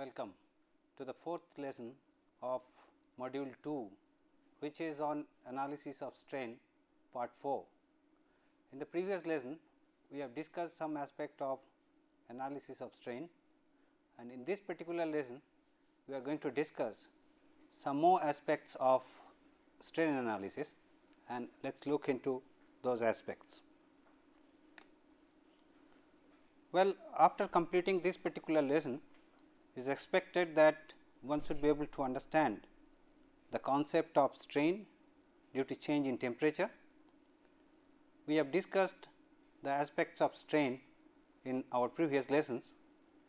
Welcome to the fourth lesson of module 2, which is on analysis of strain part 4. In the previous lesson, we have discussed some aspect of analysis of strain, and in this particular lesson, we are going to discuss some more aspects of strain analysis, and let us look into those aspects. Well, after completing this particular lesson, it is expected that one should be able to understand the concept of strain due to change in temperature. We have discussed the aspects of strain in our previous lessons,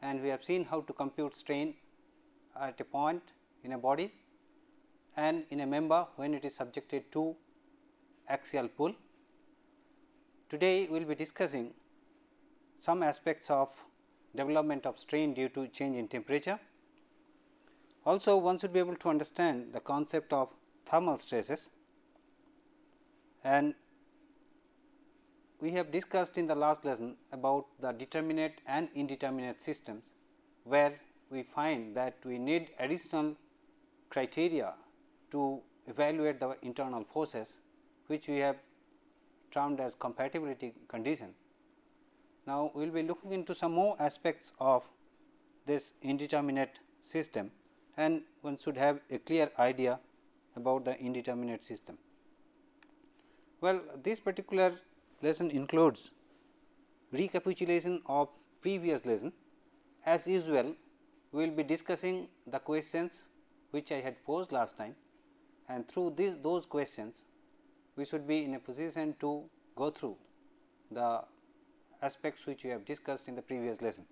and we have seen how to compute strain at a point in a body and in a member when it is subjected to axial pull. Today, we will be discussing some aspects of development of strain due to change in temperature. Also, one should be able to understand the concept of thermal stresses, and we have discussed in the last lesson about the determinate and indeterminate systems, where we find that we need additional criteria to evaluate the internal forces, which we have termed as compatibility condition. Now, we will be looking into some more aspects of this indeterminate system, and one should have a clear idea about the indeterminate system. Well, this particular lesson includes recapitulation of previous lesson. As usual, we will be discussing the questions which I had posed last time, and through those questions we should be in a position to go through the aspects which we have discussed in the previous lesson.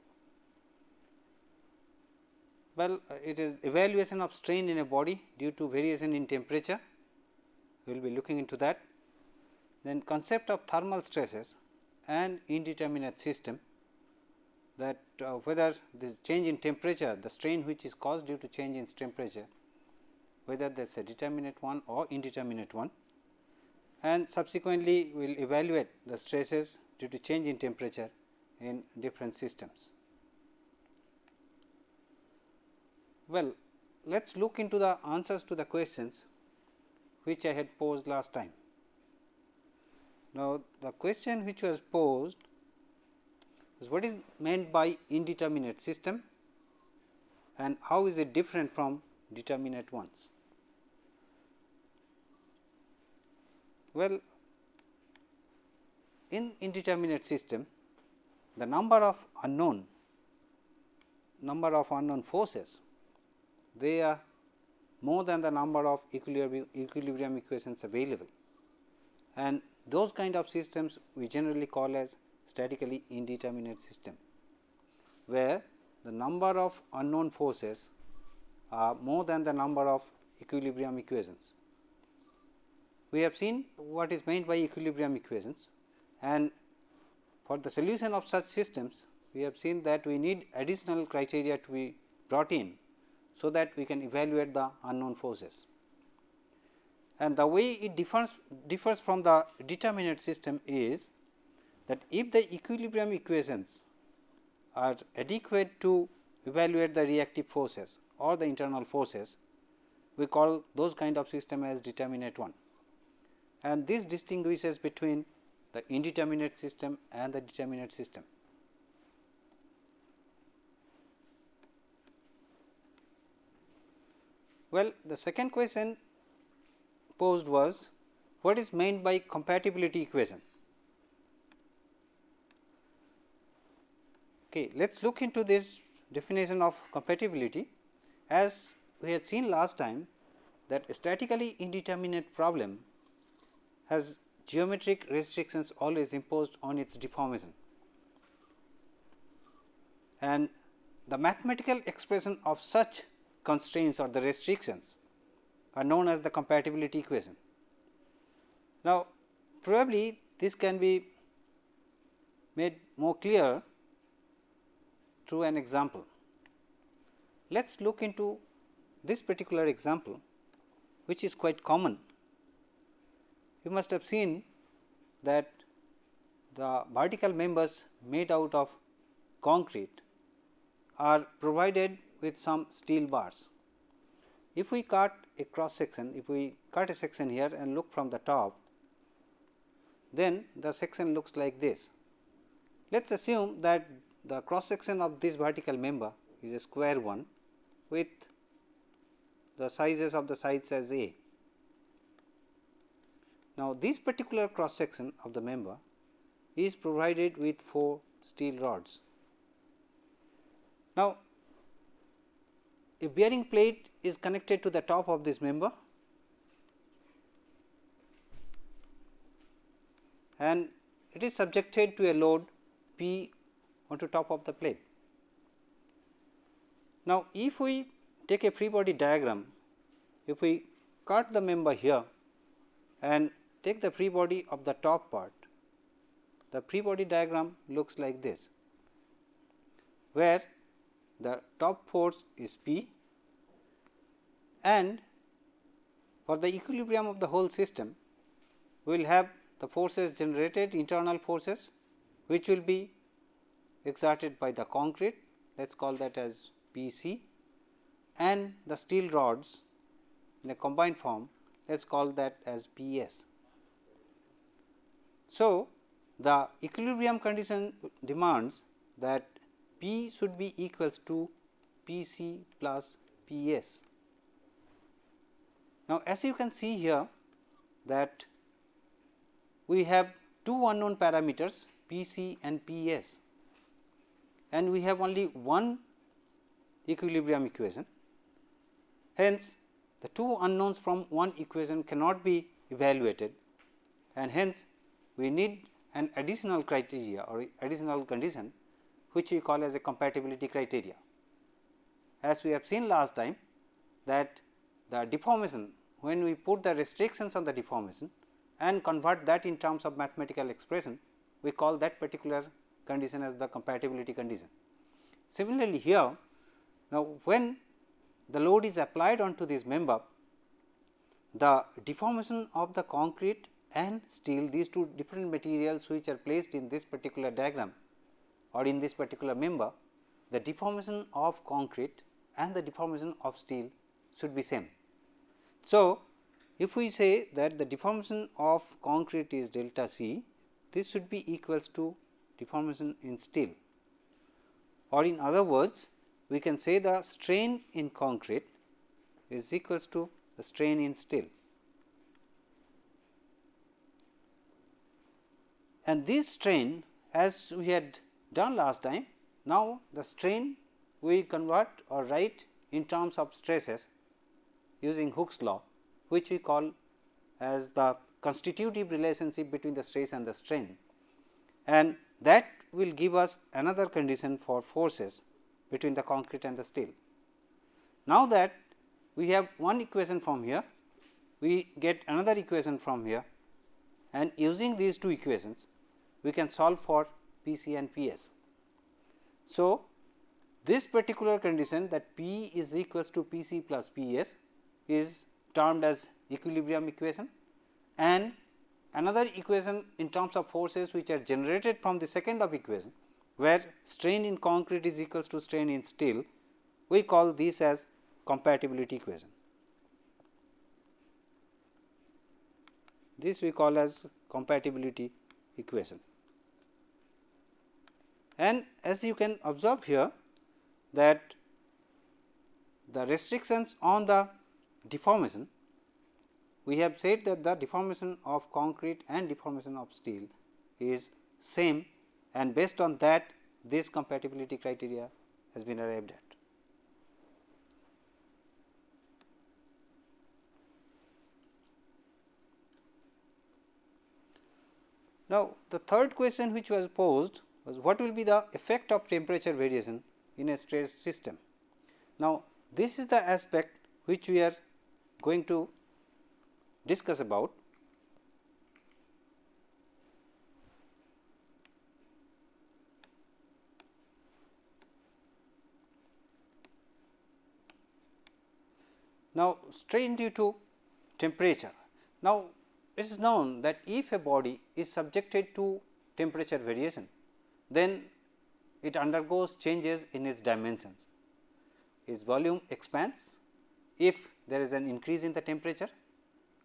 Well, it is evaluation of strain in a body due to variation in temperature. We will be looking into that. Then concept of thermal stresses and indeterminate system, that whether this change in temperature, the strain which is caused due to change in temperature, whether there is a determinate one or indeterminate one, and subsequently we will evaluate the stresses due to change in temperature in different systems. Well, let us look into the answers to the questions which I had posed last time. Now, the question which was posed was, what is meant by indeterminate system and how is it different from determinate ones? Well, in indeterminate system, the number of unknown forces, they are more than the number of equilibrium equations available, and those kind of systems we generally call as statically indeterminate system, where the number of unknown forces are more than the number of equilibrium equations. We have seen what is meant by equilibrium equations, and for the solution of such systems we have seen that we need additional criteria to be brought in, so that we can evaluate the unknown forces. And the way it differs from the determinate system is that if the equilibrium equations are adequate to evaluate the reactive forces or the internal forces, we call those kind of system as determinate one, and this distinguishes between the indeterminate system and the determinate system. Well, the second question posed was, what is meant by compatibility equation? Okay, let us look into this definition of compatibility. As we had seen last time, that a statically indeterminate problem has geometric restrictions always imposed on its deformation, and the mathematical expression of such constraints or the restrictions are known as the compatibility equation. Now, probably this can be made more clear through an example. Let us look into this particular example, which is quite common. You must have seen that the vertical members made out of concrete are provided with some steel bars. If we cut a cross section, if we cut a section here and look from the top, then the section looks like this. Let us assume that the cross section of this vertical member is a square one with the sizes of the sides as A. Now, this particular cross section of the member is provided with 4 steel rods. Now, a bearing plate is connected to the top of this member and it is subjected to a load P onto top of the plate. Now, if we take a free body diagram, if we cut the member here and take the free body of the top part, the free body diagram looks like this, where the top force is P and for the equilibrium of the whole system, we will have the forces generated, internal forces, which will be exerted by the concrete, let us call that as P c, and the steel rods in a combined form, let us call that as P s. So, the equilibrium condition demands that P should be equals to P c plus P s. Now, as you can see here that we have 2 unknown parameters P c and P s, and we have only one equilibrium equation. Hence, the 2 unknowns from one equation cannot be evaluated, and hence we need an additional criteria or additional condition, which we call as a compatibility criteria. As we have seen last time that the deformation, when we put the restrictions on the deformation and convert that in terms of mathematical expression, we call that particular condition as the compatibility condition. Similarly, here now when the load is applied onto this member, the deformation of the concrete and steel, these two different materials which are placed in this particular diagram or in this particular member, the deformation of concrete and the deformation of steel should be same. So, if we say that the deformation of concrete is delta c, this should be equals to deformation in steel, or in other words we can say the strain in concrete is equals to the strain in steel. And this strain, as we had done last time, now the strain we convert or write in terms of stresses using Hooke's law, which we call as the constitutive relationship between the stress and the strain, and that will give us another condition for forces between the concrete and the steel. Now that we have one equation from here, we get another equation from here, and using these two equations we can solve for P c and P s. So, this particular condition that P is equals to P c plus P s is termed as equilibrium equation, and another equation in terms of forces which are generated from the second of equation, where strain in concrete is equals to strain in steel, we call this as compatibility equation. This we call as compatibility equation. And as you can observe here that the restrictions on the deformation, we have said that the deformation of concrete and deformation of steel is same, and based on that this compatibility criteria has been arrived at. Now, the third question which was posed was what will be the effect of temperature variation in a stress system. Now, this is the aspect which we are going to discuss about. Now, strain due to temperature. Now, it is known that if a body is subjected to temperature variation, then it undergoes changes in its dimensions. is volume expands if there is an increase in the temperature,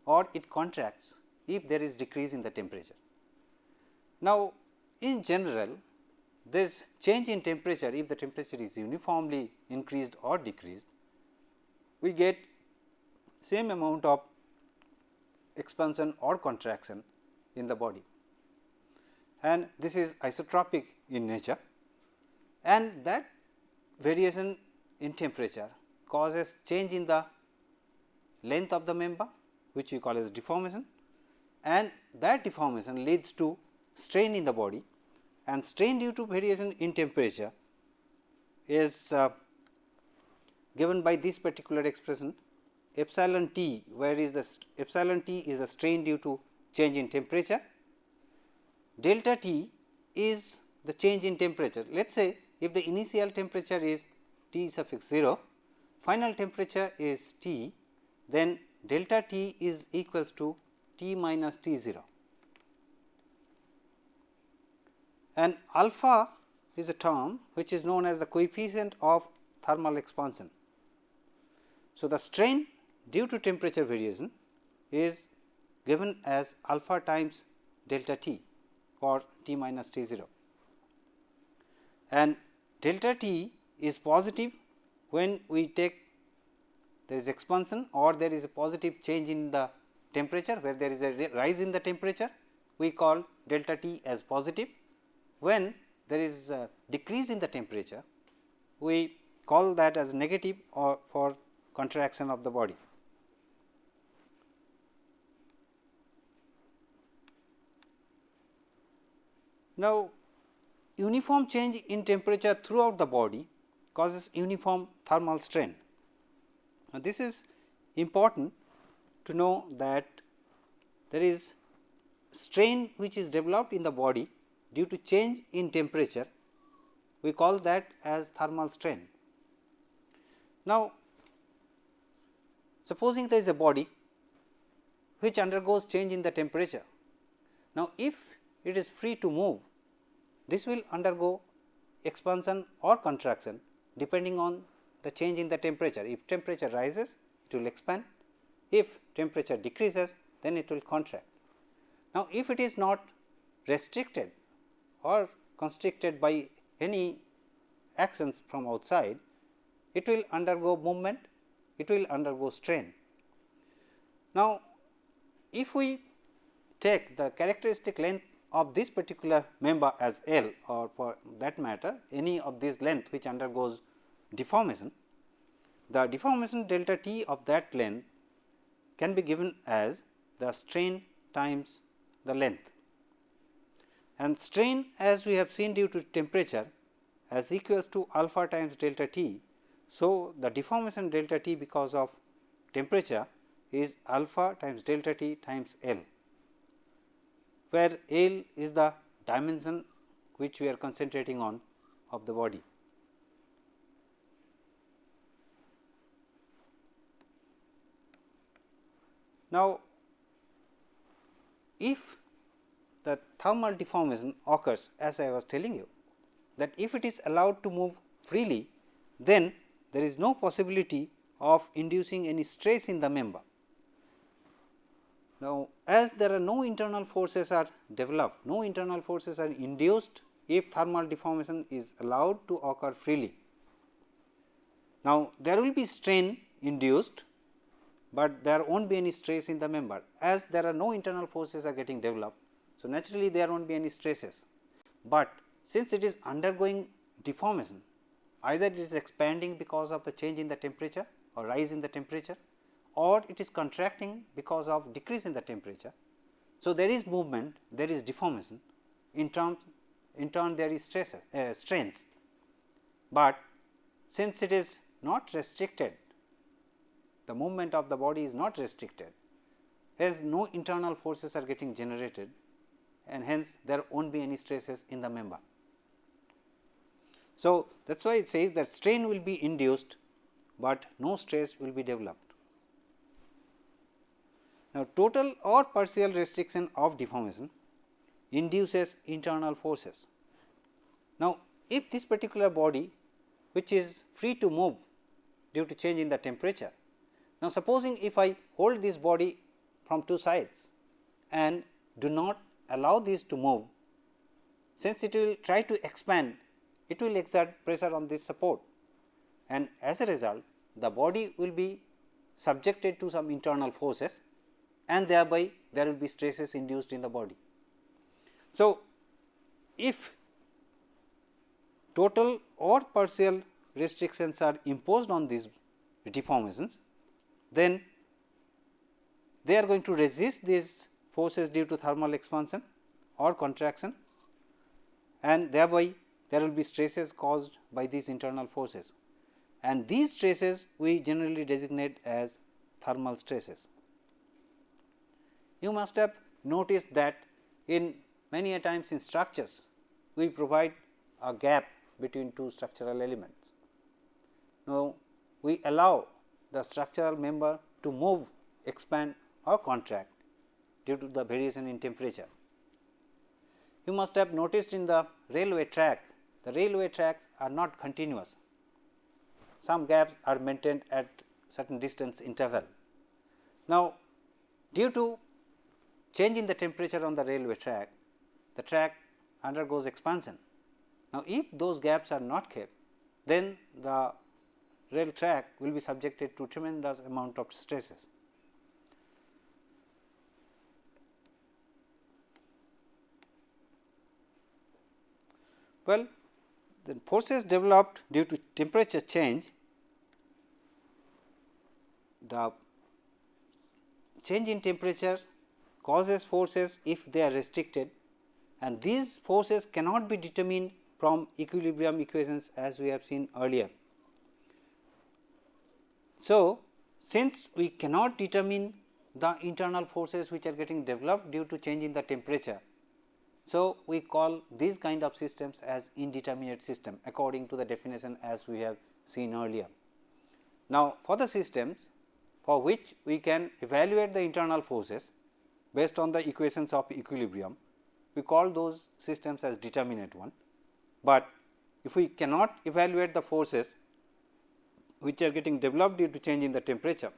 or it contracts if there is decrease in the temperature. Now, in general, this change in temperature, if the temperature is uniformly increased or decreased, we get same amount of expansion or contraction in the body, and this is isotropic in nature, and that variation in temperature causes change in the length of the member, which we call as deformation, and that deformation leads to strain in the body, and strain due to variation in temperature is given by this particular expression epsilon t, where is the epsilon t is the strain due to change in temperature, delta t is the change in temperature. Let us say if the initial temperature is T suffix 0, final temperature is T, then delta T is equals to T minus T 0, and alpha is a term which is known as the coefficient of thermal expansion. So, the strain due to temperature variation is given as alpha times delta T or T minus T 0, and delta T is positive when we take there is expansion or there is a positive change in the temperature, where there is a rise in the temperature, we call delta T as positive. When there is a decrease in the temperature, we call that as negative or for contraction of the body. Now, uniform change in temperature throughout the body causes uniform thermal strain. Now, this is important to know that there is strain which is developed in the body due to change in temperature, we call that as thermal strain. Now, supposing there is a body which undergoes change in the temperature. Now, if it is free to move, this will undergo expansion or contraction depending on the change in the temperature. If temperature rises, it will expand. If temperature decreases, then it will contract. Now, if it is not restricted or constricted by any actions from outside, it will undergo movement, it will undergo strain. Now, if we take the characteristic length of this particular member as L, or for that matter any of this length which undergoes deformation, the deformation delta T of that length can be given as the strain times the length, and strain, as we have seen due to temperature, as equals to alpha times delta T. So, the deformation delta T because of temperature is alpha times delta T times L, where L is the dimension which we are concentrating on of the body. Now, if the thermal deformation occurs, as I was telling you, that if it is allowed to move freely, then there is no possibility of inducing any stress in the member. Now, as there are no internal forces are developed, no internal forces are induced if thermal deformation is allowed to occur freely. Now, there will be strain induced, but there will not be any stress in the member, as there are no internal forces are getting developed. So, naturally there will not be any stresses, but since it is undergoing deformation, either it is expanding because of the change in the temperature or rise in the temperature, or it is contracting because of decrease in the temperature. So, there is movement, there is deformation, in turn there is strains, but since it is not restricted, the movement of the body is not restricted, as no internal forces are getting generated, and hence there will not be any stresses in the member. So, that is why it says that strain will be induced, but no stress will be developed. Now, total or partial restriction of deformation induces internal forces. Now, if this particular body which is free to move due to change in the temperature. Now, supposing if I hold this body from two sides and do not allow this to move, since it will try to expand, it will exert pressure on this support, and as a result the body will be subjected to some internal forces, and thereby there will be stresses induced in the body. So, if total or partial restrictions are imposed on these deformations, then they are going to resist these forces due to thermal expansion or contraction, and thereby there will be stresses caused by these internal forces, and these stresses we generally designate as thermal stresses. You must have noticed that in many a times in structures we provide a gap between two structural elements. Now, we allow the structural member to move, expand or contract due to the variation in temperature. You must have noticed in the railway tracks are not continuous. Some gaps are maintained at certain distance interval. Now, due to change in the temperature on the railway track, the track undergoes expansion. Now, if those gaps are not kept, then the rail track will be subjected to tremendous amount of stresses. Well, the forces developed due to temperature change, the change in temperature causes forces if they are restricted, and these forces cannot be determined from equilibrium equations as we have seen earlier. So, since we cannot determine the internal forces which are getting developed due to change in the temperature, so we call these kind of systems as indeterminate system according to the definition as we have seen earlier. Now, for the systems for which we can evaluate the internal forces based on the equations of equilibrium, we call those systems as determinate one. But if we cannot evaluate the forces which are getting developed due to change in the temperature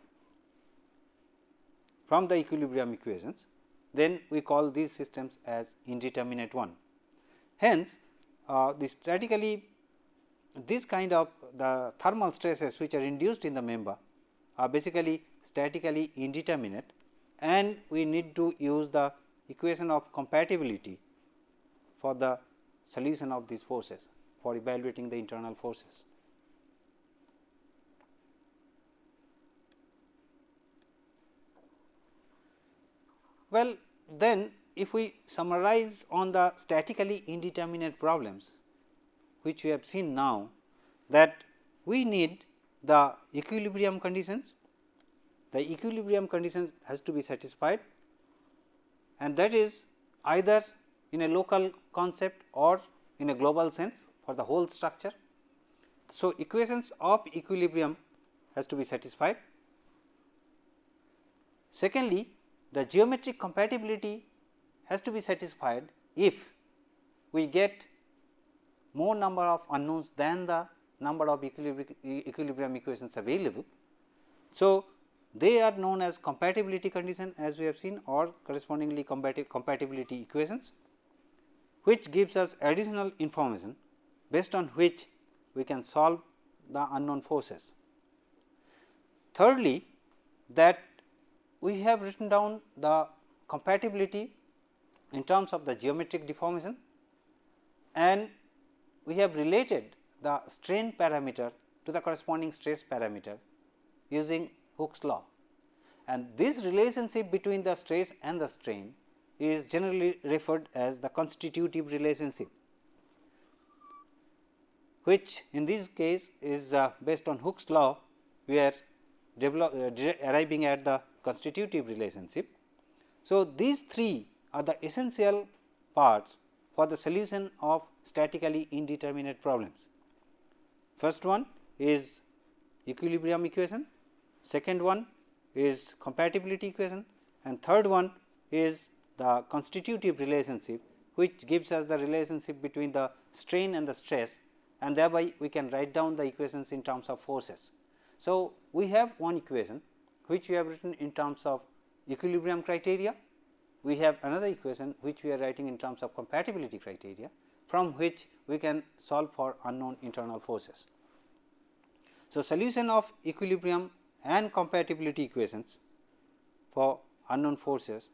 from the equilibrium equations, then we call these systems as indeterminate one. Hence, this kind of the thermal stresses which are induced in the member are basically statically indeterminate, and we need to use the equation of compatibility for the solution of these forces for evaluating the internal forces. Well, then if we summarize on the statically indeterminate problems which we have seen now, that we need the equilibrium conditions. The equilibrium conditions has to be satisfied, and that is either in a local concept or in a global sense for the whole structure. So, equations of equilibrium has to be satisfied. Secondly, the geometric compatibility has to be satisfied if we get more number of unknowns than the number of equilibrium equations available. So, they are known as compatibility condition as we have seen, or correspondingly compatibility equations, which gives us additional information based on which we can solve the unknown forces. Thirdly, that we have written down the compatibility in terms of the geometric deformation, and we have related the strain parameter to the corresponding stress parameter using Hooke's law, and this relationship between the stress and the strain is generally referred as the constitutive relationship, which in this case is based on Hooke's law. We are arriving at the constitutive relationship. So, these three are the essential parts for the solution of statically indeterminate problems. First one is equilibrium equation, second one is compatibility equation, and third one is the constitutive relationship, which gives us the relationship between the strain and the stress, and thereby we can write down the equations in terms of forces. So, we have one equation which we have written in terms of equilibrium criteria, we have another equation which we are writing in terms of compatibility criteria, from which we can solve for unknown internal forces. So, solution of equilibrium and compatibility equations for unknown forces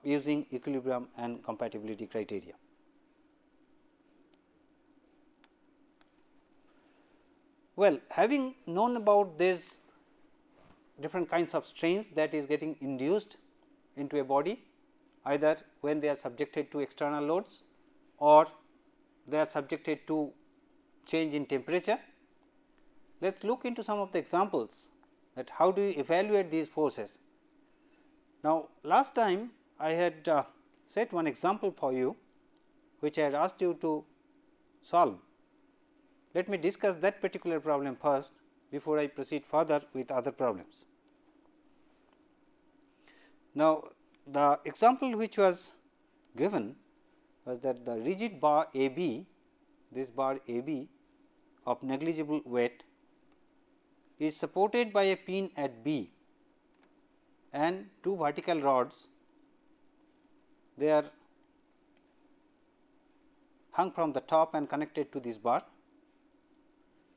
using equilibrium and compatibility criteria. Well, having known about these different kinds of strains that is getting induced into a body, either when they are subjected to external loads or they are subjected to change in temperature. Let us look into some of the examples that how do you evaluate these forces. Now, last time I had set one example for you which I had asked you to solve. Let me discuss that particular problem first before I proceed further with other problems. Now, the example which was given was that the rigid bar AB, this bar AB of negligible weight is supported by a pin at B and two vertical rods, they are hung from the top and connected to this bar.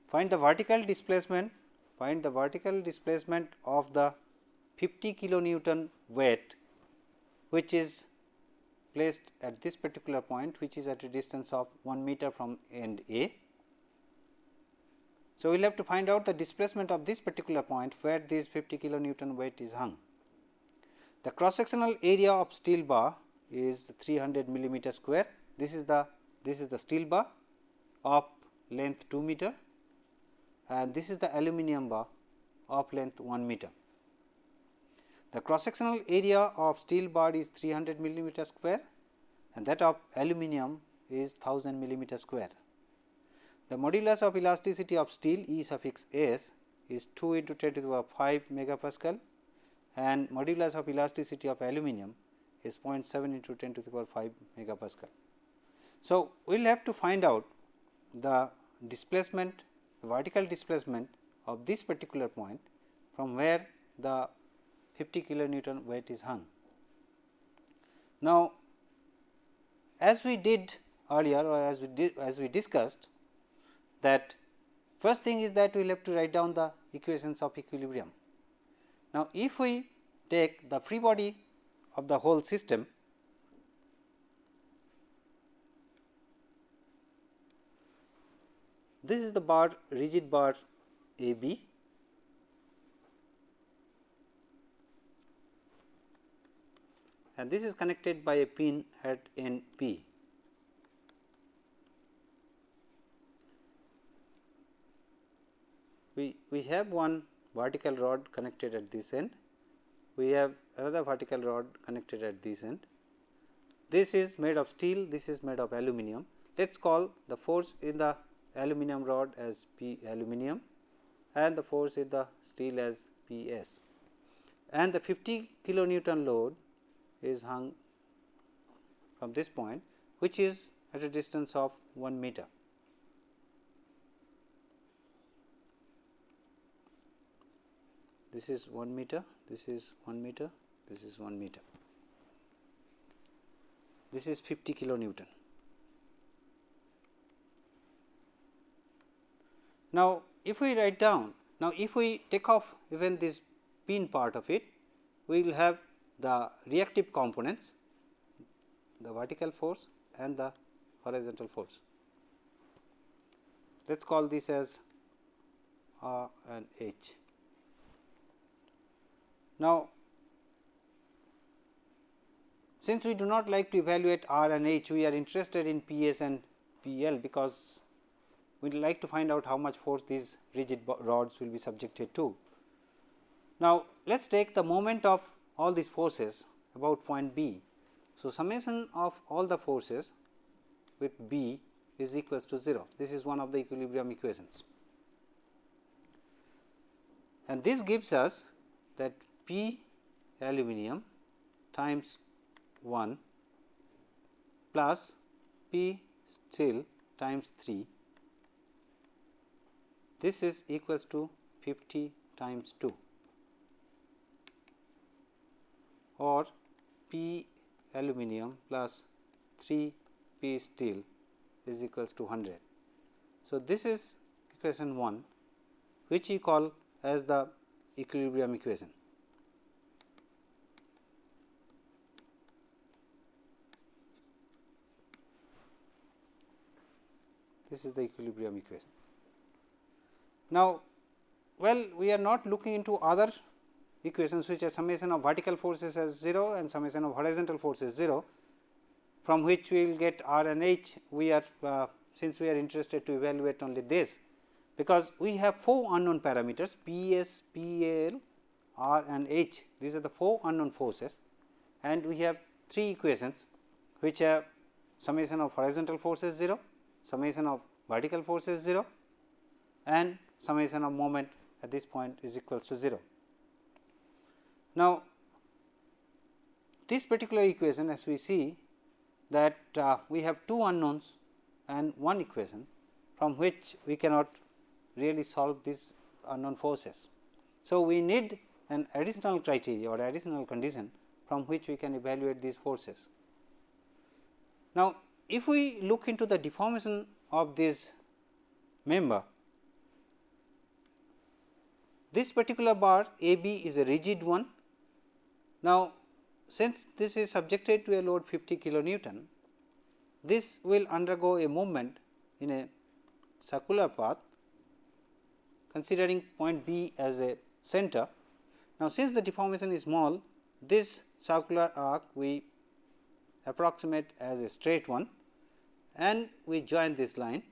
Find the vertical displacement, of the 50 kilonewton weight which is placed at this particular point, which is at a distance of 1 meter from end A. So, we will have to find out the displacement of this particular point where this 50 kilonewton weight is hung. The cross sectional area of steel bar is 300 millimeter square. This is the steel bar of length 2 meter and this is the aluminum bar of length 1 meter. The cross sectional area of steel bar is 300 millimeter square and that of aluminum is 1000 millimeter square. The modulus of elasticity of steel E suffix s is 2 into 10 to the power 5 megapascal and modulus of elasticity of aluminum is 0.7 into 10 to the power 5 megapascal. So, we will have to find out the displacement, the vertical displacement of this particular point from where the 50 kilonewton weight is hung. Now, as we did earlier or as we discussed that first thing is that we will have to write down the equations of equilibrium. Now, if we take the free body of the whole system, this is the bar, rigid bar AB, and this is connected by a pin at end P. We have one vertical rod connected at this end, we have another vertical rod connected at this end. This is made of steel, this is made of aluminum. Let us call the force in the aluminum rod as P aluminum and the force in the steel as P s, and the 50 kilonewton load is hung from this point, which is at a distance of 1 meter. This is 1 meter, this is 1 meter, this is 1 meter. This is 50 kilonewton. Now, if we write down, now if we take off even this pin part of it, we will have the reactive components, the vertical force and the horizontal force. Let us call this as R and H. Now, since we do not like to evaluate R and H, we are interested in P s and P L because we would like to find out how much force these rigid rods will be subjected to. Now, let us take the moment of all these forces about point B. So, summation of all the forces with B is equals to 0. This is one of the equilibrium equations, and this gives us that P aluminum times 1 plus P steel times 3, this is equals to 50 times 2, or P aluminum plus 3 P steel is equals to 100. So, this is equation 1, which we call as the equilibrium equation. This is the equilibrium equation. Now, well, we are not looking into other equations which are summation of vertical forces as 0 and summation of horizontal forces 0, from which we will get R and H. We are since we are interested to evaluate only this, because we have 4 unknown parameters P S, P L, R and H. These are the 4 unknown forces, and we have 3 equations which are summation of horizontal forces 0, summation of vertical forces 0, and summation of moment at this point is equals to 0. Now, this particular equation, as we see that we have 2 unknowns and 1 equation, from which we cannot really solve these unknown forces. So, we need an additional criteria or additional condition from which we can evaluate these forces. Now, if we look into the deformation of this member, this particular bar A B is a rigid one. Now, since this is subjected to a load 50 kilonewton, this will undergo a movement in a circular path, considering point B as a center. Now, since the deformation is small, this circular arc we approximate as a straight one, and we join this line.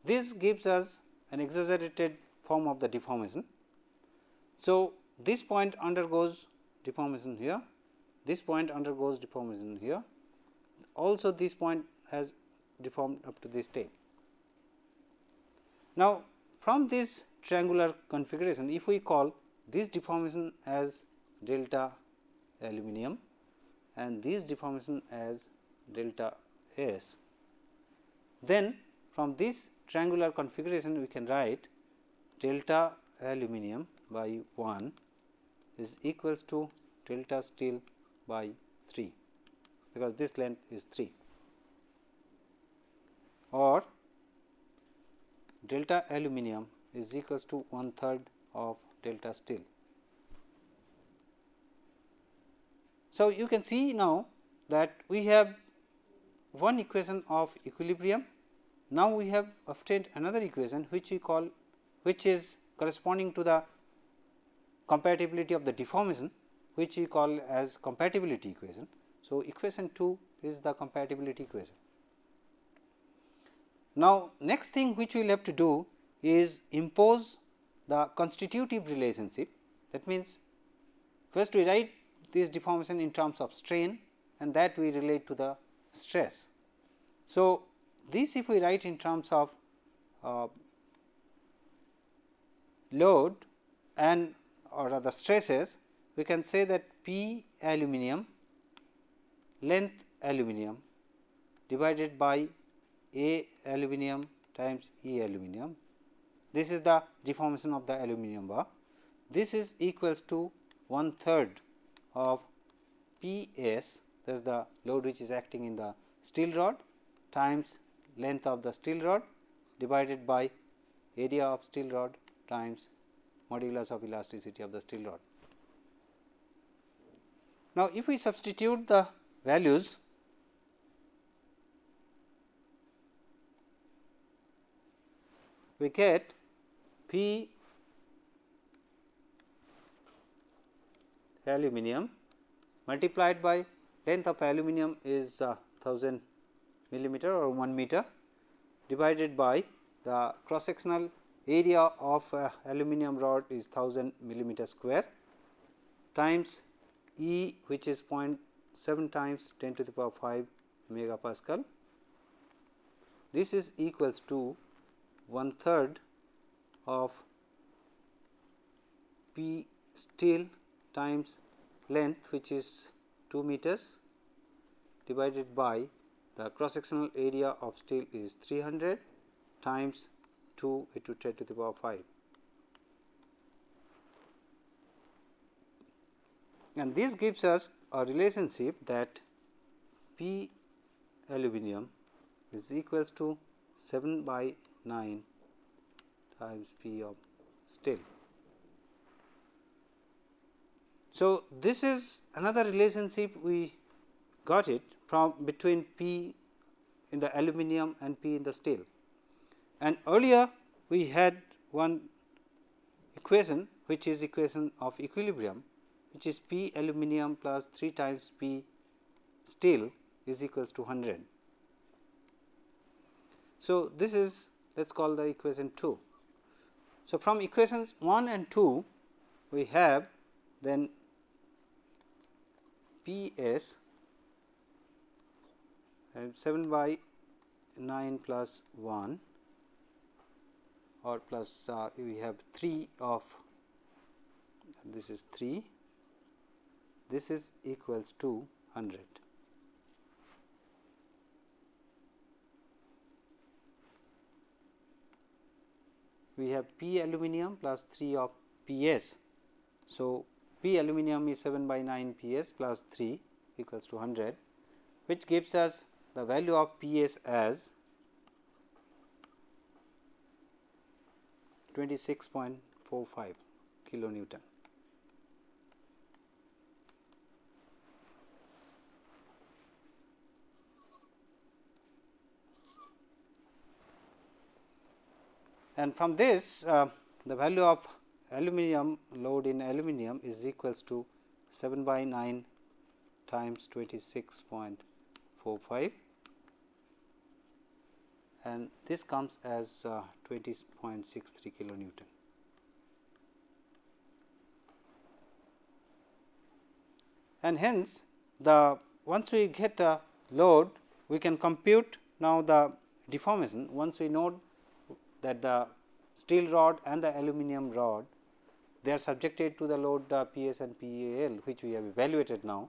This gives us an exaggerated form of the deformation. So, this point undergoes deformation here, this point undergoes deformation here, also this point has deformed up to this state. Now, from this triangular configuration, if we call this deformation as delta aluminum and this deformation as delta S, then from this triangular configuration we can write delta aluminum by 1 is equals to delta steel by 3, because this length is 3, or delta aluminum is equals to 1/3 of delta steel. So, you can see now that we have one equation of equilibrium. Now, we have obtained another equation which we call, which is corresponding to the compatibility of the deformation, which we call as compatibility equation. So, equation 2 is the compatibility equation. Now, next thing which we will have to do is impose the constitutive relationship. That means, first we write this deformation in terms of strain, and that we relate to the stress. So, this if we write in terms of load and or rather stresses, we can say that P aluminum length aluminum divided by A aluminum times E aluminum. This is the deformation of the aluminum bar. This is equals to 1/3 of P S, that is the load which is acting in the steel rod, times length of the steel rod divided by area of steel rod times modulus of elasticity of the steel rod. Now, if we substitute the values, we get P aluminum multiplied by length of aluminum is 1000 millimeter or 1 meter, divided by the cross sectional area of aluminum rod is 1000 millimeter square, times E, which is 0.7 times 10 to the power 5 megapascal. This is equals to 1/3 of P steel times length, which is 2 meters, divided by the cross sectional area of steel is 300 times 2 into 10 to the power 5. And this gives us a relationship that P aluminum is equals to 7 by 9 times P of steel. So, this is another relationship we got it from between P in the aluminum and P in the steel. And earlier we had one equation which is equation of equilibrium, which is P aluminum plus 3 times P steel is equals to 100. So, this is let us call the equation 2. So, from equations 1 and 2 we have then P s and 7 by 9 plus 1 or plus we have 3 of this is 3, this is equals to 100. We have P aluminum plus 3 of P s. So, P aluminum is 7 by 9 P s plus 3 equals to 100, which gives us the value of P s as 26.45 kilonewton. And from this the value of aluminum load in aluminum is equals to 7 by 9 times 26.45, and this comes as 20.63 kilonewton. And hence, the once we get the load, we can compute now the deformation. Once we know that the steel rod and the aluminum rod, they are subjected to the load P s and P L, which we have evaluated now,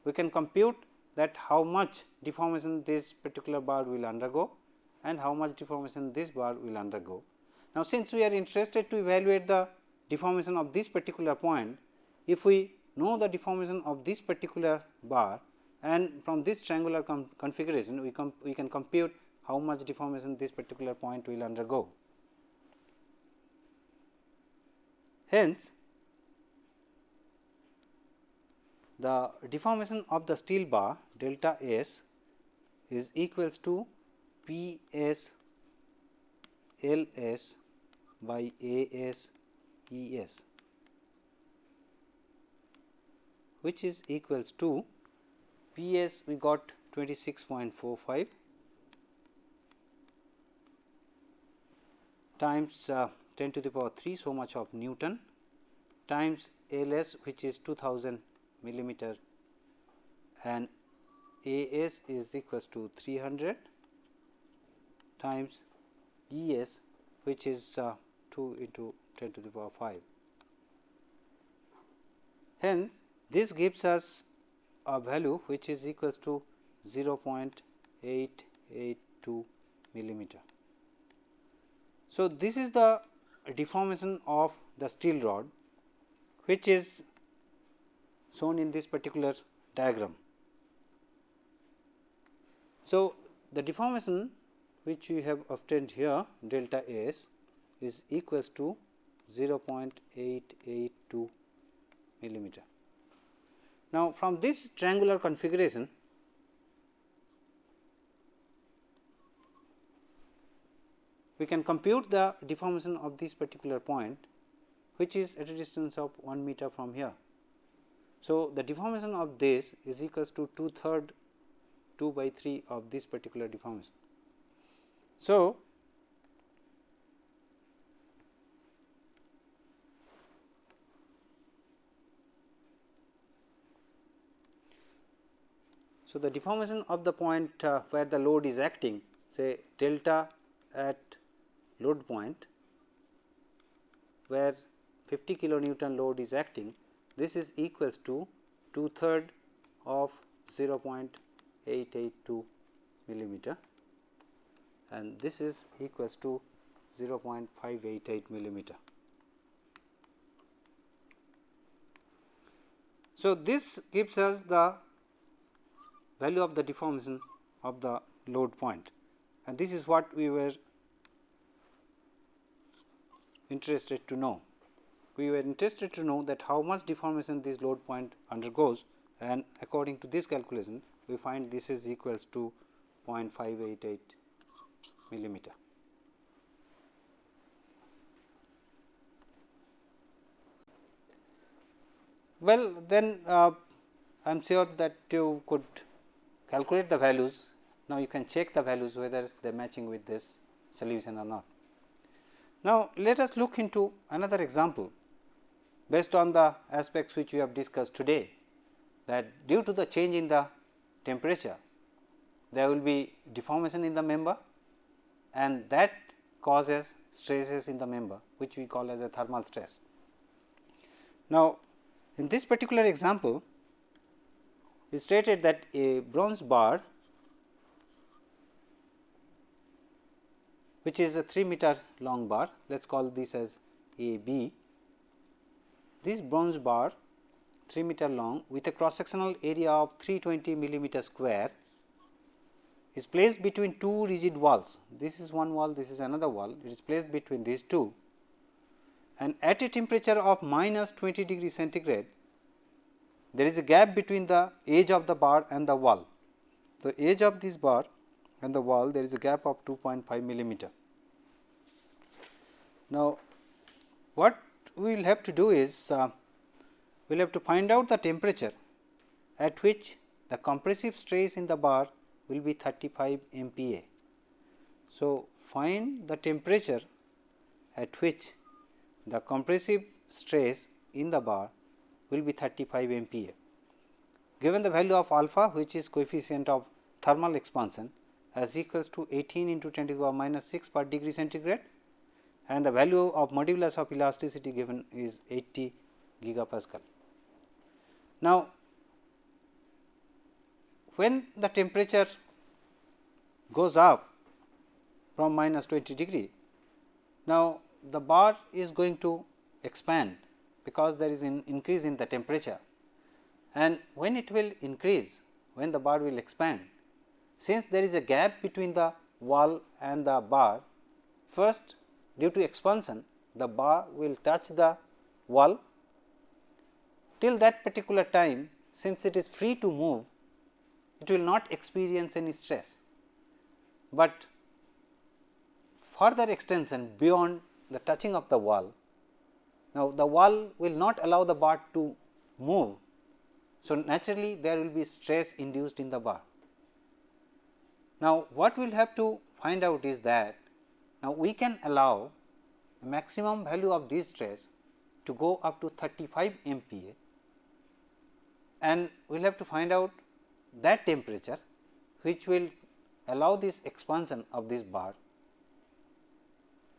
we can compute that how much deformation this particular bar will undergo and how much deformation this bar will undergo. Now, since we are interested to evaluate the deformation of this particular point, if we know the deformation of this particular bar and from this triangular configuration we can compute how much deformation this particular point will undergo. Hence, the deformation of the steel bar delta S is equals to P s L s by A s E s, which is equals to P s we got 26.45 times 10 to the power 3 so much of Newton times L s, which is 2000 millimeter, and A s is equals to 300 times E s, which is 2 into 10 to the power 5. Hence, this gives us a value which is equals to 0.882 millimeter. So, this is the deformation of the steel rod, which is shown in this particular diagram. So, the deformation which we have obtained here delta S is equals to 0.882 millimeter. Now, from this triangular configuration, we can compute the deformation of this particular point, which is at a distance of 1 meter from here. So, the deformation of this is equals to 2/3 2 by 3 of this particular deformation. So, the deformation of the point where the load is acting, say delta at load point where 50 kilonewton load is acting, this is equals to 2/3 of 0.882 millimeter, and this is equals to 0.588 millimeter. So, this gives us the value of the deformation of the load point, and this is what we were interested to know. We were interested to know that how much deformation this load point undergoes, and according to this calculation we find this is equals to 0.588 millimeter. Well, then I am sure that you could calculate the values. Now, you can check the values whether they are matching with this solution or not. Now, let us look into another example based on the aspects which we have discussed today, that due to the change in the temperature there will be deformation in the member, and that causes stresses in the member which we call as a thermal stress. Now, in this particular example it is stated that a bronze bar which is a 3 meter long bar, let us call this as A B. This bronze bar 3 meter long with a cross sectional area of 320 millimeter square is placed between two rigid walls. This is one wall, this is another wall, it is placed between these two, and at a temperature of minus 20 degree centigrade there is a gap between the edge of the bar and the wall. So, edge of this bar and the wall there is a gap of 2.5 millimeter. Now, what we will have to do is we will have to find out the temperature at which the compressive stress in the bar will be 35 MPa. So, find the temperature at which the compressive stress in the bar will be 35 MPa. Given the value of alpha, which is coefficient of thermal expansion, as equals to 18 into 10 to the power minus 6 per degree centigrade, and the value of modulus of elasticity given is 80 gigapascal. Now, when the temperature goes up from minus 20 degree, now the bar is going to expand because there is an increase in the temperature, and when it will increase, when the bar will expand, since there is a gap between the wall and the bar, first due to expansion the bar will touch the wall. Till that particular time, since it is free to move, it will not experience any stress, but further extension beyond the touching of the wall, now the wall will not allow the bar to move. So, naturally there will be stress induced in the bar. Now, what we will have to find out is that now we can allow a maximum value of this stress to go up to 35 MPa, and we will have to find out that temperature which will allow this expansion of this bar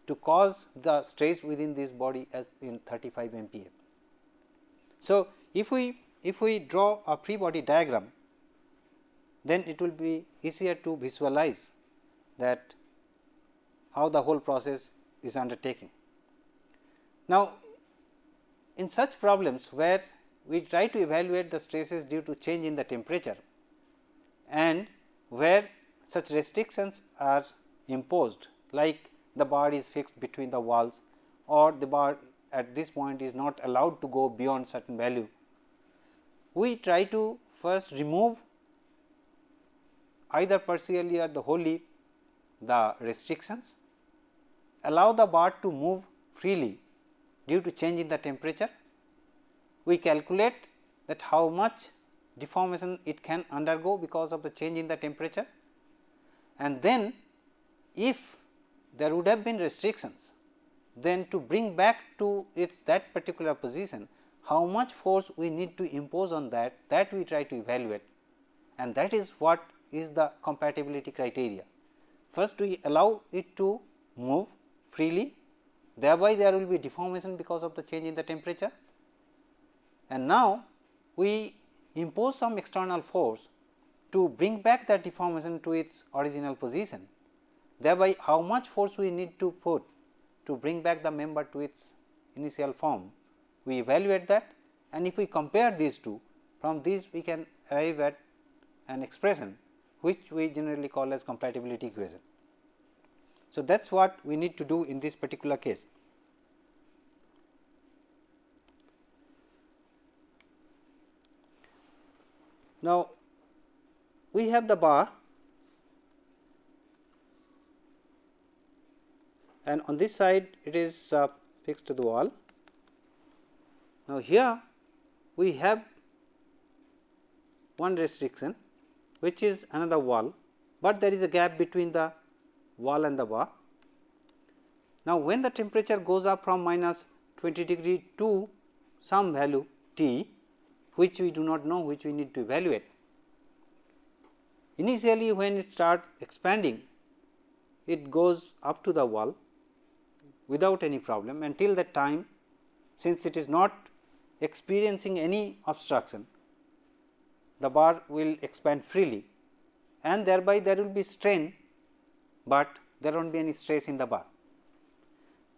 to cause the stress within this body as in 35 MPa. So, if we draw a free body diagram, then it will be easier to visualize that how the whole process is undertaken. Now, in such problems where we try to evaluate the stresses due to change in the temperature and where such restrictions are imposed, like the bar is fixed between the walls or the bar at this point is not allowed to go beyond certain value, we try to first remove either partially or the wholly the restrictions, allow the bar to move freely due to change in the temperature. We calculate that how much deformation it can undergo because of the change in the temperature, and then if there would have been restrictions, then to bring back to its that particular position, how much force we need to impose on that we try to evaluate, and that is what is the compatibility criteria. First we allow it to move freely, thereby there will be deformation because of the change in the temperature, and now we impose some external force to bring back that deformation to its original position, thereby how much force we need to put to bring back the member to its initial form. We evaluate that, and if we compare these two, from these we can arrive at an expression which we generally call as compatibility equation. So, that is what we need to do in this particular case. Now, we have the bar, and on this side it is fixed to the wall. Now, here we have one restriction which is another wall, but there is a gap between the wall and the bar. Now, when the temperature goes up from minus 20 degree to some value T, which we do not know, which we need to evaluate. Initially, when it starts expanding, it goes up to the wall without any problem. Until that time, since it is not experiencing any obstruction, the bar will expand freely, and thereby there will be strain, but there will not be any stress in the bar.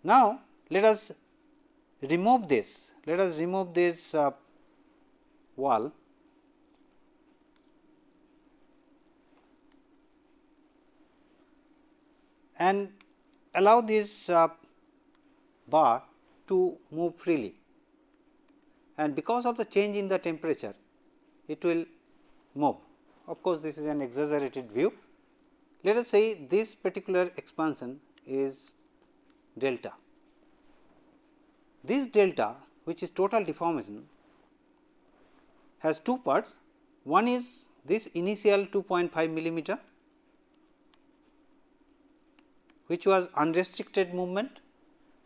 Now, let us remove this. Let us remove this wall and allow this bar to move freely, and because of the change in the temperature it will move. Of course, this is an exaggerated view. Let us say this particular expansion is delta. This delta, which is total deformation, has two parts. One is this initial 2.5 millimeter, which was unrestricted movement,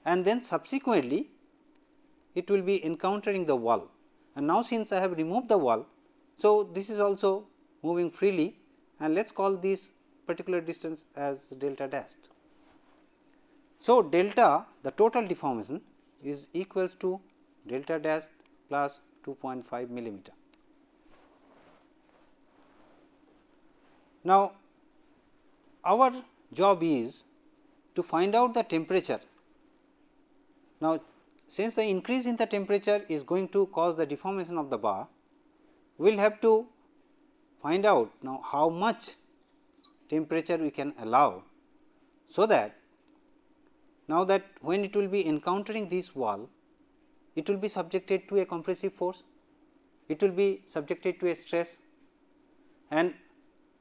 and then subsequently it will be encountering the wall. And now, since I have removed the wall, so this is also moving freely, and let us call this particular distance as delta dashed. So, delta, the total deformation, is equals to delta dashed plus 2.5 millimeter. Now, our job is to find out the temperature. Now, since the increase in the temperature is going to cause the deformation of the bar, we will have to find out now how much temperature we can allow, so that now that when it will be encountering this wall, it will be subjected to a compressive force, it will be subjected to a stress, and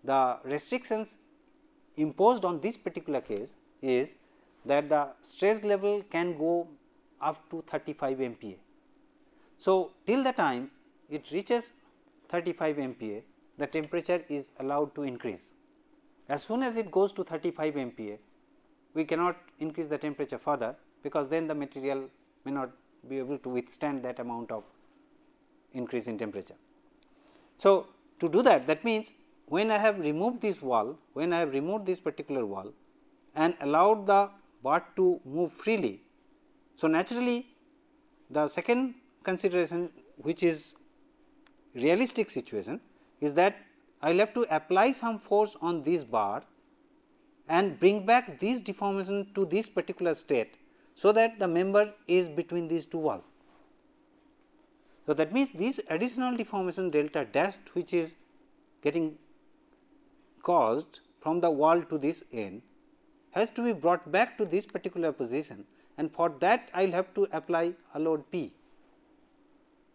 the restrictions imposed on this particular case is that the stress level can go up to 35 MPa. So, till the time it reaches 35 MPa, the temperature is allowed to increase. As soon as it goes to 35 MPa, we cannot increase the temperature further, because then the material may not be able to withstand that amount of increase in temperature. So, to do that, that means when I have removed this wall, when I have removed this particular wall and allowed the bar to move freely. So, naturally the second consideration, which is realistic situation, is that I will have to apply some force on this bar and bring back this deformation to this particular state, so that the member is between these two walls. So, that means this additional deformation delta dashed, which is getting caused from the wall to this end, has to be brought back to this particular position, and for that I will have to apply a load P,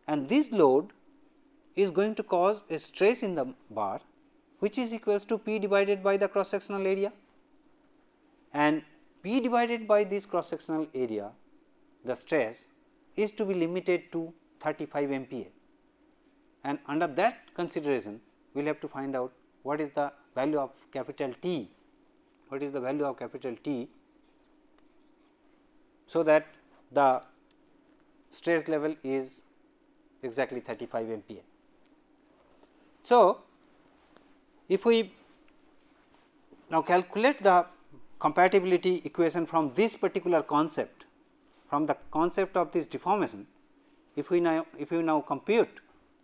and this load is going to cause a stress in the bar, which is equals to P divided by the cross sectional area, and P divided by this cross sectional area, the stress is to be limited to 35 MPa, and under that consideration we will have to find out what is the value of capital T, what is the value of capital T, so that the stress level is exactly 35 MPa. So, if we now calculate the compatibility equation from this particular concept, from the concept of this deformation, if we now compute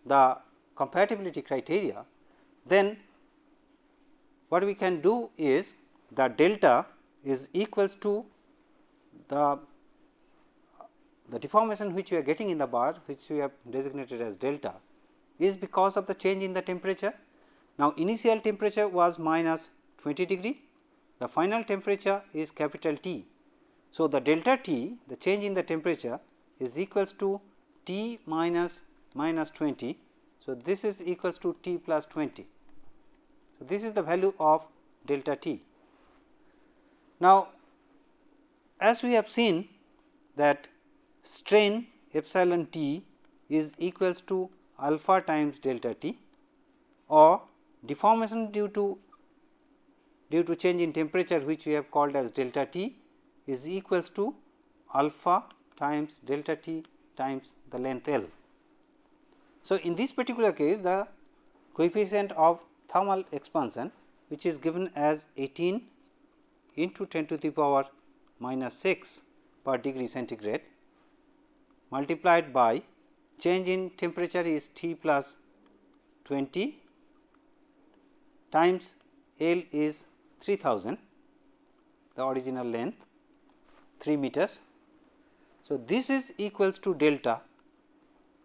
the compatibility criteria, then what we can do is the delta is equals to the deformation which we are getting in the bar, which we have designated as delta, is because of the change in the temperature. Now, initial temperature was minus 20 degree, the final temperature is capital T. So, the delta T, the change in the temperature, is equals to T minus 20. So, this is equals to T plus 20. So, this is the value of delta T. Now, as we have seen that strain epsilon T is equals to alpha times delta T, or deformation due to change in temperature, which we have called as delta T, is equals to alpha times delta T times the length L. So, in this particular case, the coefficient of thermal expansion, which is given as 18 into 10 to the power minus 6 per degree centigrade, multiplied by change in temperature is T plus 20 times L is 3000, the original length 3 meters. So, this is equals to delta,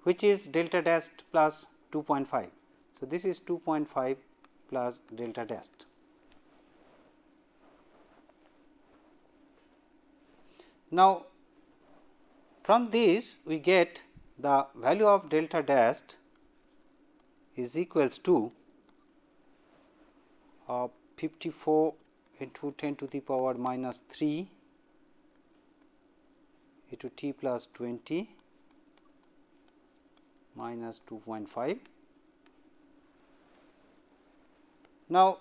which is delta dash plus 2.5. So, this is 2.5 plus delta dash. Now, from this we get the value of delta dash is equals to 54 into 10 to the power minus 3 into T plus 20 minus 2.5. Now,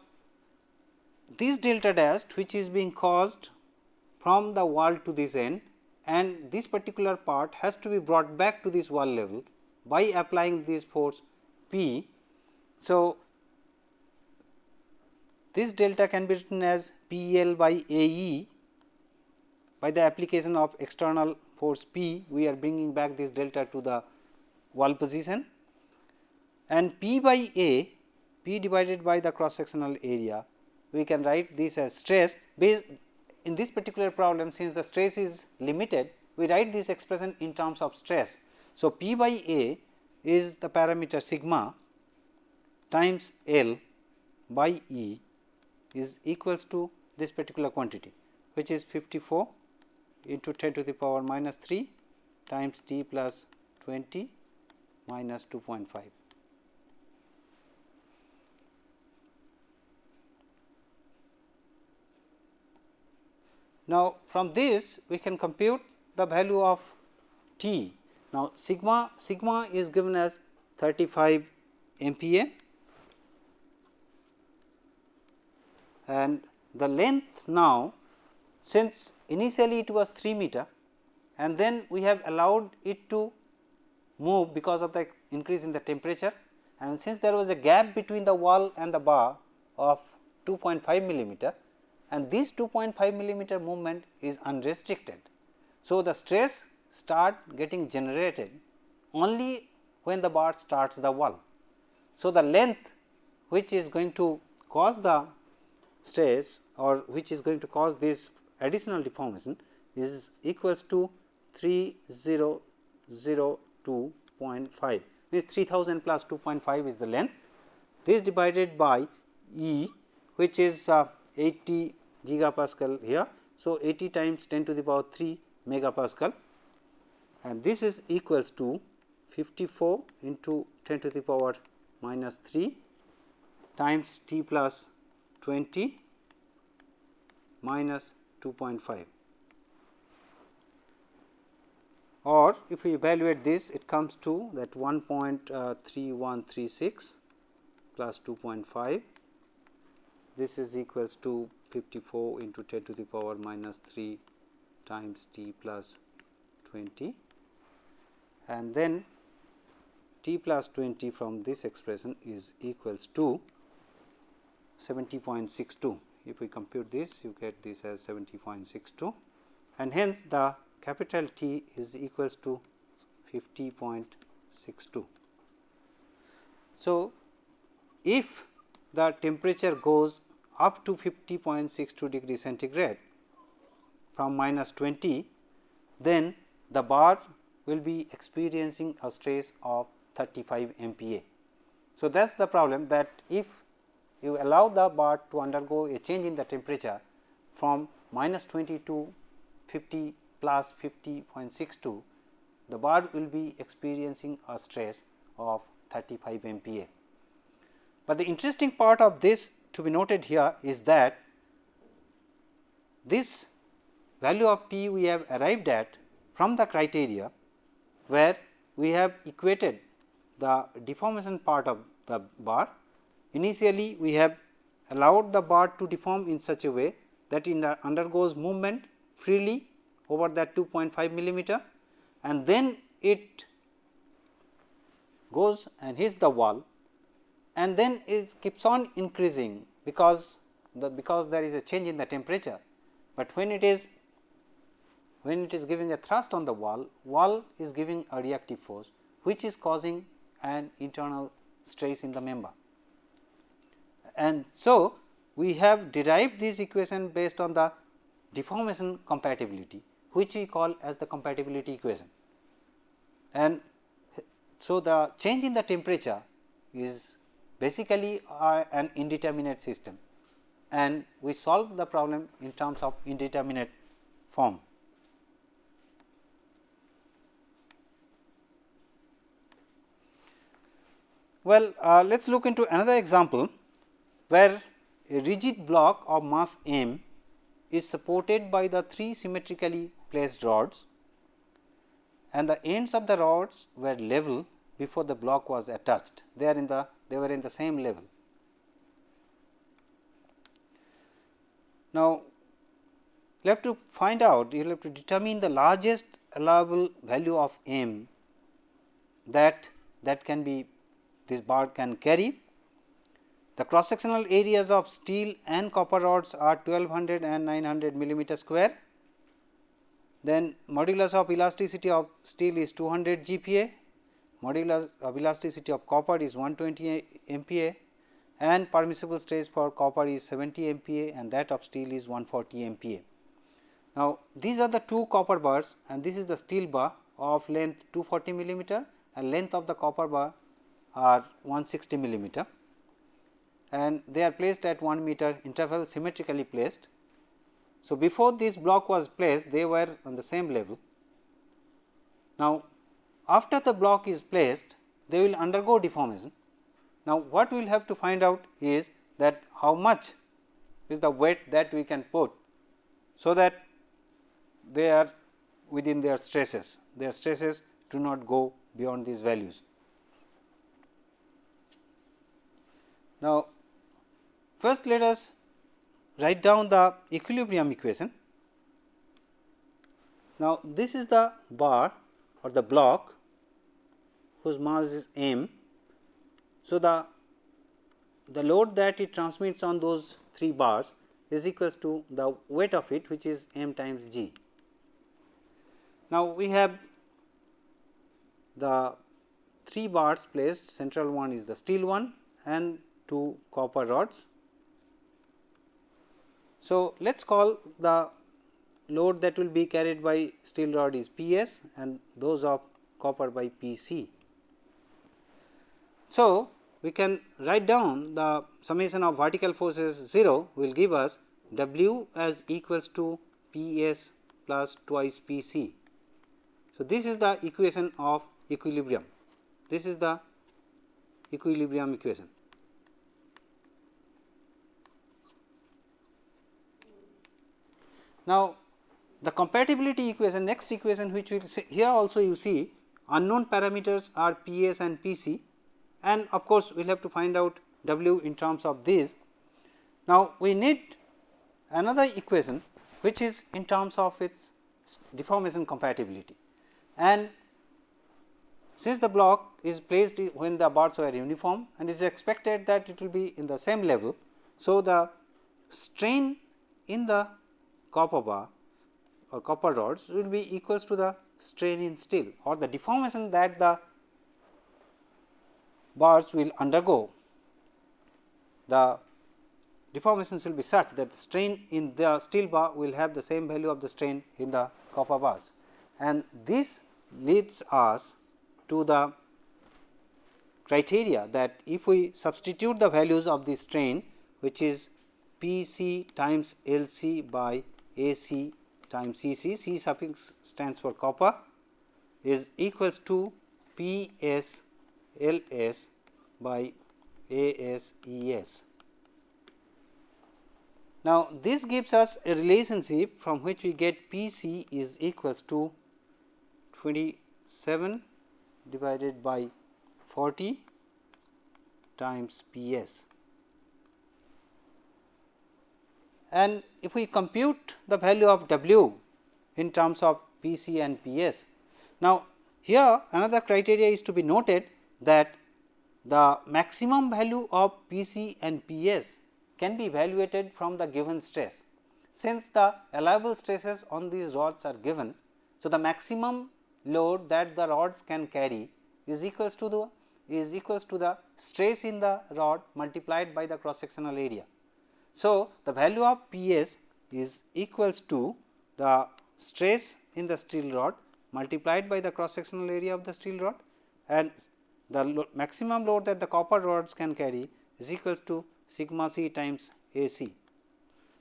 this delta dash, which is being caused from the wall to this end, and this particular part has to be brought back to this wall level by applying this force P. So, this delta can be written as P L by AE. By the application of external force P, we are bringing back this delta to the wall position, and P by A, P divided by the cross sectional area, we can write this as stress. Based in this particular problem, since the stress is limited, we write this expression in terms of stress. So, P by A is the parameter sigma times L by E is equals to this particular quantity, which is 54 into 10 to the power minus 3 times T plus 20 minus 2.5. Now, from this we can compute the value of T. Now, sigma is given as 35 MPa, and the length now, since initially it was 3 meter and then we have allowed it to move because of the increase in the temperature, and since there was a gap between the wall and the bar of 2.5 millimeter, and this 2.5 millimeter movement is unrestricted. So, the stress start getting generated only when the bar starts the wall. So, the length which is going to cause the stress, or which is going to cause this additional deformation, is equals to 3002.5, means 3000 plus 2.5 is the length. This divided by E, which is 80 gigapascal here. So, 80 times 10 to the power 3 megapascal, and this is equals to 54 into 10 to the power minus 3 times T plus 20 minus 2.5, or if we evaluate this, it comes to that 1.3136 plus 2.5. This is equals to 54 into 10 to the power minus 3 times T plus 20, and then T plus 20 from this expression is equals to 70.62. If we compute this, you get this as 70.62, and hence the capital T is equals to 50.62. So, if the temperature goes up to 50.62 degree centigrade from minus 20, then the bar will be experiencing a stress of 35 MPa. So, that is the problem, that if you allow the bar to undergo a change in the temperature from minus 20 to 50 plus 50.62, the bar will be experiencing a stress of 35 MPa. But the interesting part of this to be noted here is that this value of T we have arrived at from the criteria where we have equated the deformation part of the bar. Initially, we have allowed the bar to deform in such a way that it undergoes movement freely over that 2.5 millimeter, and then it goes and hits the wall, and then it keeps on increasing because there is a change in the temperature. But when it is giving a thrust on the wall is giving a reactive force, which is causing an internal stress in the member. And so, we have derived this equation based on the deformation compatibility, which we call as the compatibility equation. And so, the change in the temperature is basically an indeterminate system, and we solve the problem in terms of indeterminate form. Well, let us look into another example where a rigid block of mass m is supported by the 3 symmetrically placed rods, and the ends of the rods were level before the block was attached. They were in the same level. Now, you have to find out, you will have to determine the largest allowable value of m that can be this bar can carry. The cross sectional areas of steel and copper rods are 1200 and 900 millimeter square. Then modulus of elasticity of steel is 200 GPa, modulus of elasticity of copper is 120 MPa, and permissible stress for copper is 70 MPa and that of steel is 140 MPa. Now, these are the two copper bars, and this is the steel bar of length 240 millimeter and length of the copper bar are 160 millimeter, and they are placed at 1 meter interval, symmetrically placed. So, before this block was placed, they were on the same level. Now, after the block is placed, they will undergo deformation. Now, what we will have to find out is that how much is the weight that we can put, so that they are within their stresses do not go beyond these values. Now, first let us write down the equilibrium equation. Now, this is the bar or the block whose mass is m. So, the load that it transmits on those 3 bars is equals to the weight of it, which is m times g. Now, we have the 3 bars placed, central one is the steel one and 2 copper rods. So, let us call the load that will be carried by steel rod is P s and those of copper by P c. So, we can write down the summation of vertical forces 0 will give us W as equals to P s plus twice P c. So, this is the equation of equilibrium. This is the equilibrium equation. Now, the compatibility equation, next equation which we will see here also you see unknown parameters are P s and P c, and of course, we will have to find out W in terms of these. Now, we need another equation which is in terms of its deformation compatibility, and since the block is placed when the bars were uniform and it is expected that it will be in the same level. So, the strain in the copper bar or copper rods will be equals to the strain in steel, or the deformation that the bars will undergo. The deformations will be such that the strain in the steel bar will have the same value of the strain in the copper bars. and this leads us to the criteria that if we substitute the values of the strain, which is P c times L c by A c times C c, C suffix stands for copper, is equals to P s L s by A s E s. Now, this gives us a relationship from which we get P c is equals to 27 divided by 40 times P s. And if we compute the value of W in terms of P c and P s. Now, here another criteria is to be noted that the maximum value of P c and P s can be evaluated from the given stress. Since the allowable stresses on these rods are given, so the maximum load that the rods can carry is equals to the stress in the rod multiplied by the cross sectional area. So, the value of P s is equals to the stress in the steel rod multiplied by the cross sectional area of the steel rod, and the maximum load that the copper rods can carry is equals to sigma c times A c.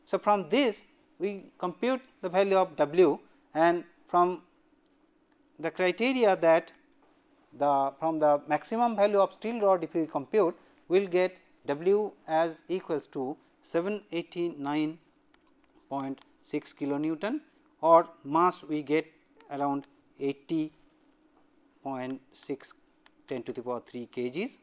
So, from this we compute the value of W, and from the criteria that from the maximum value of steel rod, if we compute, we will get W as equals to 789.6 kilonewton, or mass we get around 80.6 10 to the power 3 kgs,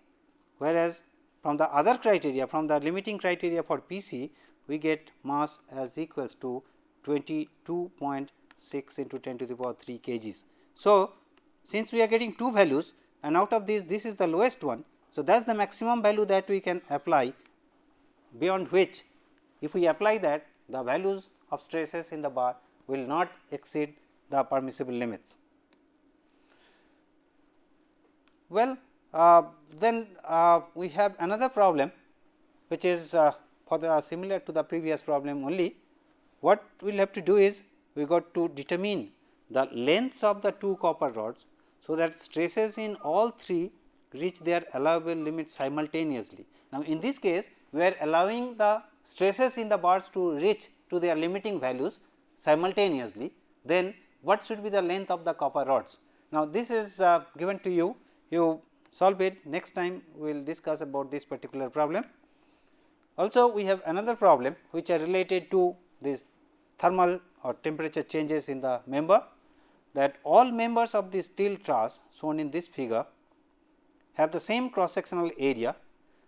whereas from the other criteria, from the limiting criteria for P c, we get mass as equals to 22.6 into 10 to the power 3 kgs. So, since we are getting two values, and out of this is the lowest one. So, that is the maximum value that we can apply, beyond which if we apply that, the values of stresses in the bar will not exceed the permissible limits. Well, then we have another problem, which is for the similar to the previous problem only. What we will have to do is, we got to determine the lengths of the two copper rods, so that stresses in all three reach their allowable limit simultaneously. Now, in this case, we are allowing the stresses in the bars to reach to their limiting values simultaneously. Then what should be the length of the copper rods? Now, this is given to you. You solve it. Next time we will discuss about this particular problem. Also, we have another problem which are related to this thermal or temperature changes in the member, that all members of the steel truss shown in this figure have the same cross sectional area.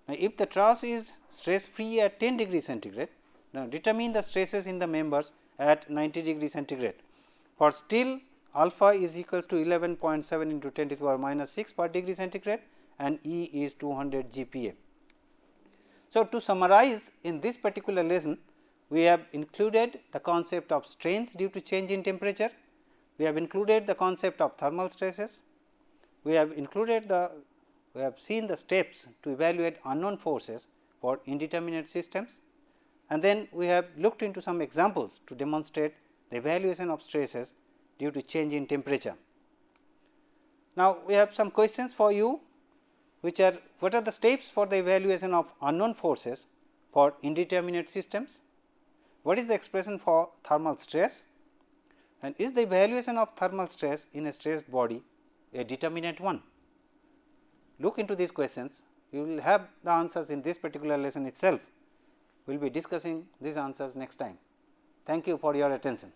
Now, if the truss is stress free at 10 degree centigrade, now determine the stresses in the members at 90 degree centigrade. For steel, alpha is equals to 11.7 into 10 to the power minus 6 per degree centigrade, and E is 200 GPa. So, to summarize, in this particular lesson, we have included the concept of strains due to change in temperature, we have included the concept of thermal stresses, we have seen the steps to evaluate unknown forces for indeterminate systems, and then we have looked into some examples to demonstrate the evaluation of stresses due to change in temperature. Now, we have some questions for you, which are, what are the steps for the evaluation of unknown forces for indeterminate systems? What is the expression for thermal stress, and is the evaluation of thermal stress in a stressed body a determinate one? Look into these questions. You will have the answers in this particular lesson itself. We will be discussing these answers next time. Thank you for your attention.